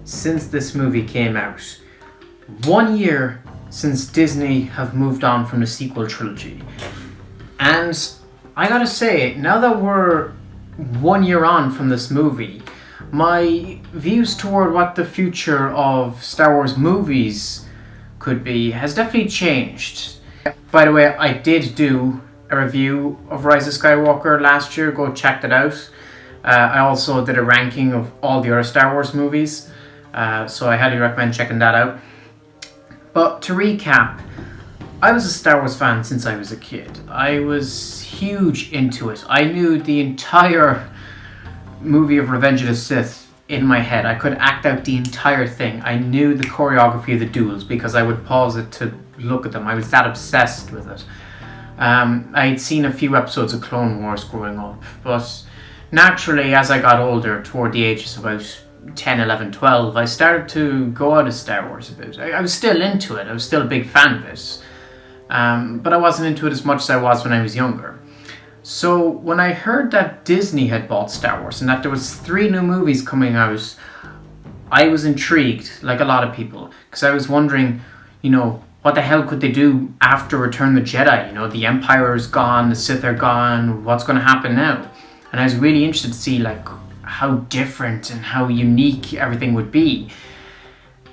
since this movie came out. 1 year since Disney have moved on from the sequel trilogy. And I gotta say, now that we're 1 year on from this movie, my views toward what the future of Star Wars movies could be has definitely changed. By the way, I did do a review of Rise of Skywalker last year. Go check that out. I also did a ranking of all the other Star Wars movies, so I highly recommend checking that out. But to recap, I was a Star Wars fan since I was a kid. I was huge into it. I knew the entire movie of Revenge of the Sith in my head. I could act out the entire thing. I knew the choreography of the duels because I would pause it to look at them. I was that obsessed with it. I'd seen a few episodes of Clone Wars growing up, but naturally, as I got older, toward the ages of about 10, 11, 12, I started to go out of Star Wars a bit. I was still into it. I was still a big fan of it. But I wasn't into it as much as I was when I was younger. So when I heard that Disney had bought Star Wars and that there was 3 new movies coming out, I was intrigued, like a lot of people, because I was wondering, what the hell could they do after Return of the Jedi? The Empire is gone, the Sith are gone, what's going to happen now? And I was really interested to see how different and how unique everything would be.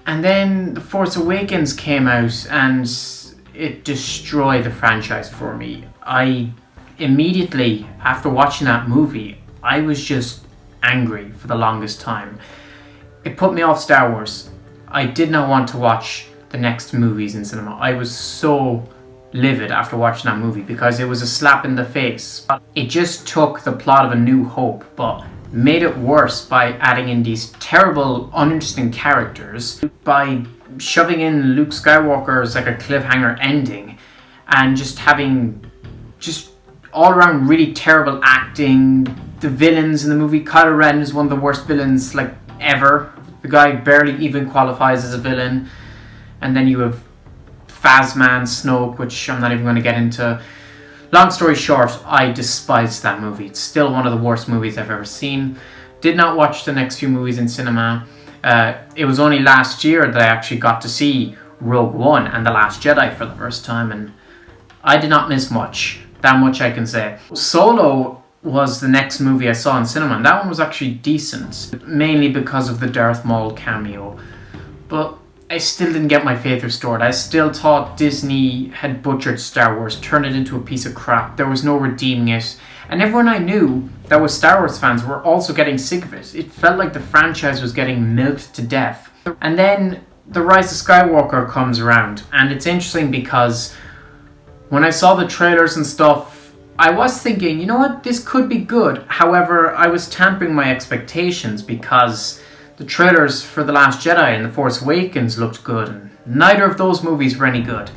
And then The Force Awakens came out and it destroyed the franchise for me. I immediately, after watching that movie, I was just angry for the longest time. It put me off Star Wars. I did not want to watch the next movies in cinema. I was so livid after watching that movie because it was a slap in the face. It just took the plot of A New Hope but made it worse by adding in these terrible, uninteresting characters, by shoving in Luke Skywalker as like a cliffhanger ending, and just having all around really terrible acting. The villains in the movie, Kylo Ren is one of the worst villains ever. The guy barely even qualifies as a villain. And then you have Phasma, Snoke, which I'm not even going to get into. Long story short, I despised that movie. It's still one of the worst movies I've ever seen. Did not watch the next few movies in cinema. It was only last year that I actually got to see Rogue One and The Last Jedi for the first time, and I did not miss much. That much I can say. Solo was the next movie I saw in cinema, and that one was actually decent, mainly because of the Darth Maul cameo. But I still didn't get my faith restored. I still thought Disney had butchered Star Wars, turned it into a piece of crap. There was no redeeming it. And everyone I knew that was Star Wars fans were also getting sick of it. It felt like the franchise was getting milked to death. And then The Rise of Skywalker comes around, and it's interesting because when I saw the trailers and stuff, I was thinking, you know what, this could be good. However, I was tampering my expectations because the trailers for The Last Jedi and The Force Awakens looked good, and neither of those movies were any good.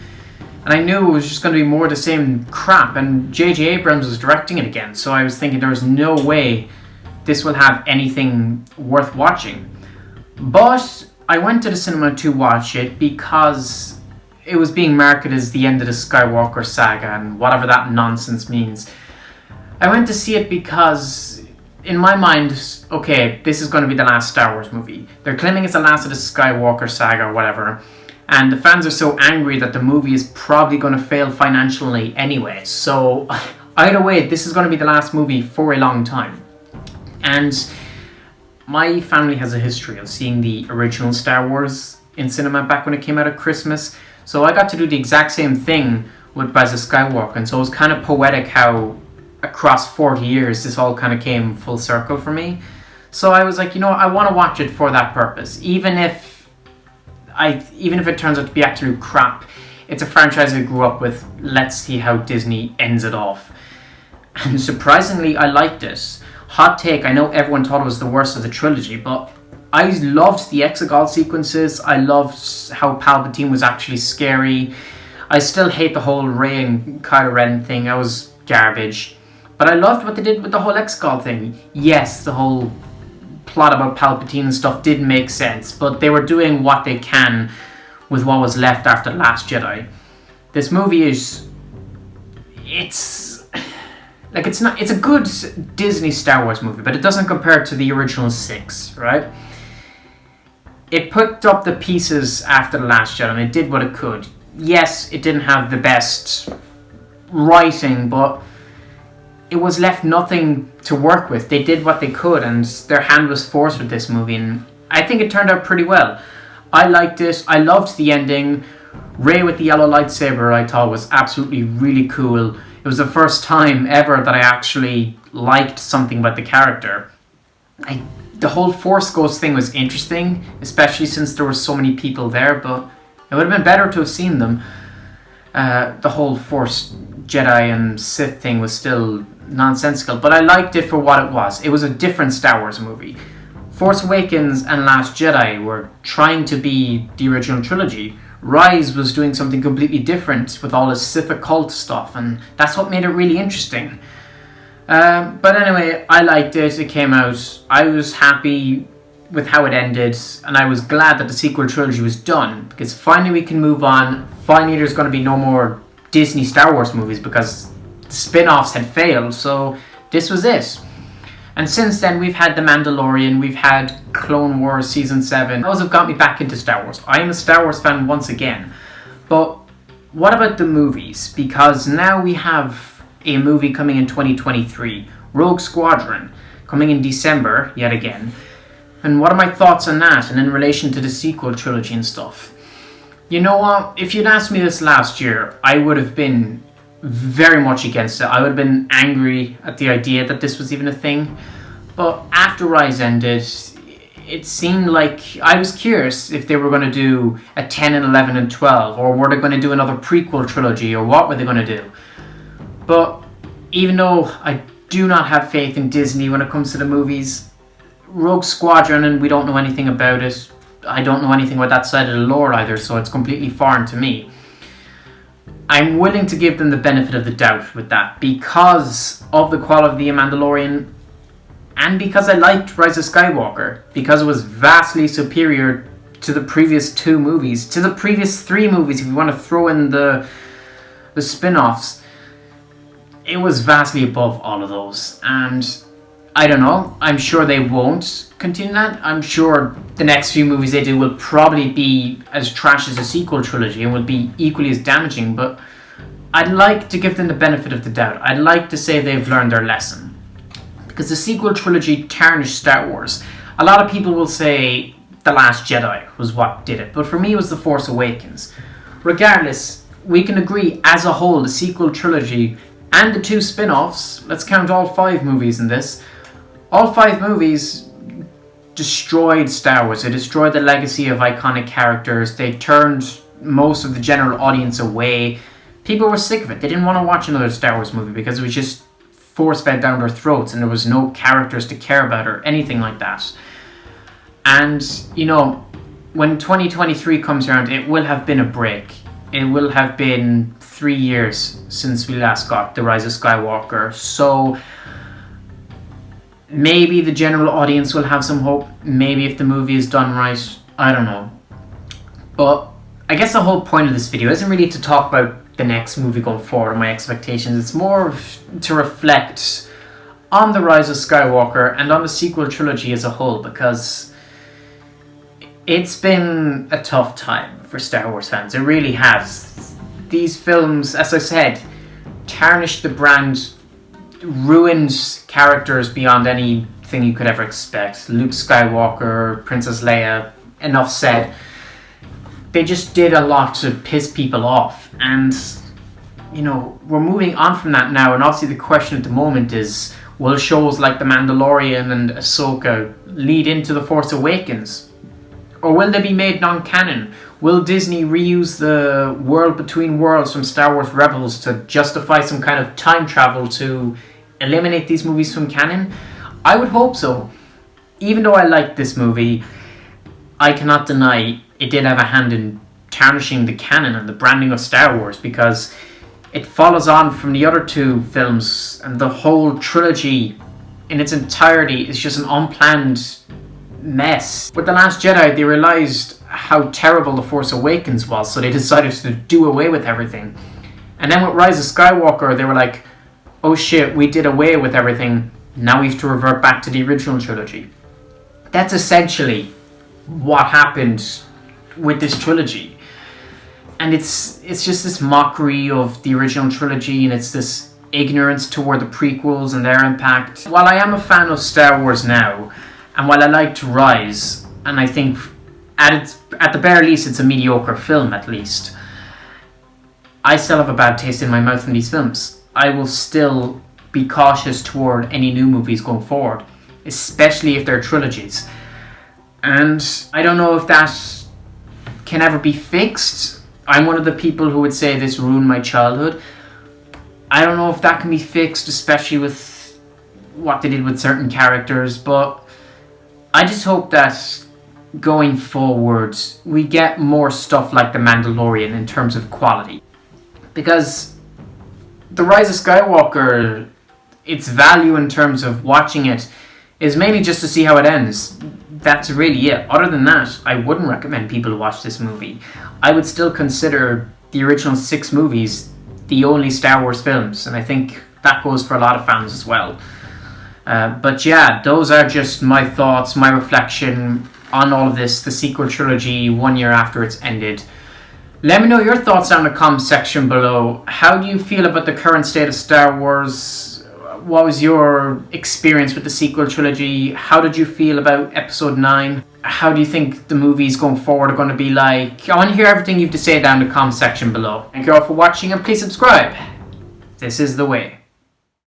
And I knew it was just going to be more the same crap, and J.J. Abrams was directing it again, so I was thinking there was no way this will have anything worth watching. But I went to the cinema to watch it because it was being marketed as the end of the Skywalker saga and whatever that nonsense means. I went to see it because, in my mind, okay, this is going to be the last Star Wars movie. They're claiming it's the last of the Skywalker saga or whatever. And the fans are so angry that the movie is probably going to fail financially anyway. So, either way, this is going to be the last movie for a long time. And my family has a history of seeing the original Star Wars in cinema back when it came out at Christmas. So I got to do the exact same thing with Rise of Skywalker. And so it was kind of poetic how across 40 years this all kind of came full circle for me. So I was like, I want to watch it for that purpose. Even if it turns out to be absolute crap, it's a franchise I grew up with. Let's see how Disney ends it off. And surprisingly, I liked it. Hot take, I know everyone thought it was the worst of the trilogy, but I loved the Exegol sequences. I loved how Palpatine was actually scary. I still hate the whole Rey and Kylo Ren thing. That was garbage. But I loved what they did with the whole Exegol thing. Yes, the whole plot about Palpatine and stuff did make sense, but they were doing what they can with what was left after The Last Jedi. This movie it's a good Disney Star Wars movie, but it doesn't compare to the original 6, right? it picked up the pieces after The Last Jedi and it did what it could. Yes, it didn't have the best writing, but it was left nothing to work with. They did what they could, and their hand was forced with this movie, and I think it turned out pretty well. I liked it. I loved the ending. Rey with the yellow lightsaber, I thought, was absolutely really cool. It was the first time ever that I actually liked something about the character. The whole Force Ghost thing was interesting, especially since there were so many people there, but it would have been better to have seen them. The whole Force Jedi and Sith thing was still nonsensical, but I liked it for what it was. It was a different Star Wars movie. Force Awakens and Last Jedi were trying to be the original trilogy. Rise was doing something completely different with all his Sith occult stuff, and that's what made it really interesting. But anyway, I liked it. It came out. I was happy with how it ended, and I was glad that the sequel trilogy was done, because finally we can move on. Finally there's going to be no more Disney Star Wars movies because the spin-offs had failed, so this was it. And since then we've had The Mandalorian, we've had Clone Wars Season 7. Those have got me back into Star Wars. I am a Star Wars fan once again. But what about the movies? Because now we have a movie coming in 2023, Rogue Squadron, coming in December yet again. And what are my thoughts on that, and in relation to the sequel trilogy and stuff? You know what? If you'd asked me this last year, I would have been very much against it. I would have been angry at the idea that this was even a thing. But after Rise ended, it seemed like I was curious if they were going to do a 10 and 11 and 12, or were they going to do another prequel trilogy, or what were they going to do? But even though I do not have faith in Disney when it comes to the movies, Rogue Squadron, and we don't know anything about it. I don't know anything about that side of the lore either, so it's completely foreign to me. I'm willing to give them the benefit of the doubt with that because of the quality of The Mandalorian, and because I liked Rise of Skywalker, because it was vastly superior to the previous 2 movies, to the previous 3 movies if you want to throw in the spin-offs. It was vastly above all of those, and I don't know, I'm sure they won't continue that. I'm sure the next few movies they do will probably be as trash as the sequel trilogy and will be equally as damaging, but I'd like to give them the benefit of the doubt. I'd like to say they've learned their lesson, because the sequel trilogy tarnished Star Wars. A lot of people will say The Last Jedi was what did it, but for me it was The Force Awakens. Regardless, we can agree as a whole the sequel trilogy and the 2 spin-offs, let's count all 5 movies in this, all 5 movies destroyed Star Wars. They destroyed the legacy of iconic characters. They turned most of the general audience away. People were sick of it. They didn't want to watch another Star Wars movie because it was just force-fed down their throats and there was no characters to care about or anything like that. And, you know, when 2023 comes around, it will have been a break. It will have been 3 years since we last got The Rise of Skywalker. So maybe the general audience will have some hope. Maybe if the movie is done right. I don't know. But I guess the whole point of this video isn't really to talk about the next movie going forward or my expectations. It's more to reflect on The Rise of Skywalker and on the sequel trilogy as a whole, because it's been a tough time for Star Wars fans. It really has. These films, as I said, tarnished the brand, ruined characters beyond anything you could ever expect. Luke Skywalker, Princess Leia, enough said. They just did a lot to piss people off, and you know, we're moving on from that now, and obviously the question at the moment is, will shows like The Mandalorian and Ahsoka lead into The Force Awakens? Or will they be made non-canon? Will Disney reuse the world between worlds from Star Wars Rebels to justify some kind of time travel to eliminate these movies from canon? I would hope so. Even though I liked this movie, I cannot deny it did have a hand in tarnishing the canon and the branding of Star Wars, because it follows on from the other 2 films, and the whole trilogy in its entirety is just an unplanned mess. With The Last Jedi, they realised how terrible The Force Awakens was, so they decided to do away with everything. And then with Rise of Skywalker, they were like, oh shit, we did away with everything, now we have to revert back to the original trilogy. That's essentially what happened with this trilogy. And it's just this mockery of the original trilogy, and it's this ignorance toward the prequels and their impact. While I am a fan of Star Wars now, and while I liked Rise, and I think at the very least it's a mediocre film at least, I still have a bad taste in my mouth in these films. I will still be cautious toward any new movies going forward, especially if they're trilogies. And I don't know if that can ever be fixed. I'm one of the people who would say this ruined my childhood. I don't know if that can be fixed, especially with what they did with certain characters, but I just hope that going forward we get more stuff like The Mandalorian in terms of quality. Because The Rise of Skywalker, its value in terms of watching it is mainly just to see how it ends. That's really it. Other than that, I wouldn't recommend people to watch this movie. I would still consider the original 6 movies the only Star Wars films, and I think that goes for a lot of fans as well. But yeah, those are just my thoughts, my reflection on all of this, the sequel trilogy 1 year after it's ended. Let me know your thoughts down in the comments section below. How do you feel about the current state of Star Wars? What was your experience with the sequel trilogy? How did you feel about episode 9? How do you think the movies going forward are going to be like? I want to hear everything you have to say down in the comments section below. Thank you all for watching, and please subscribe. This is the way.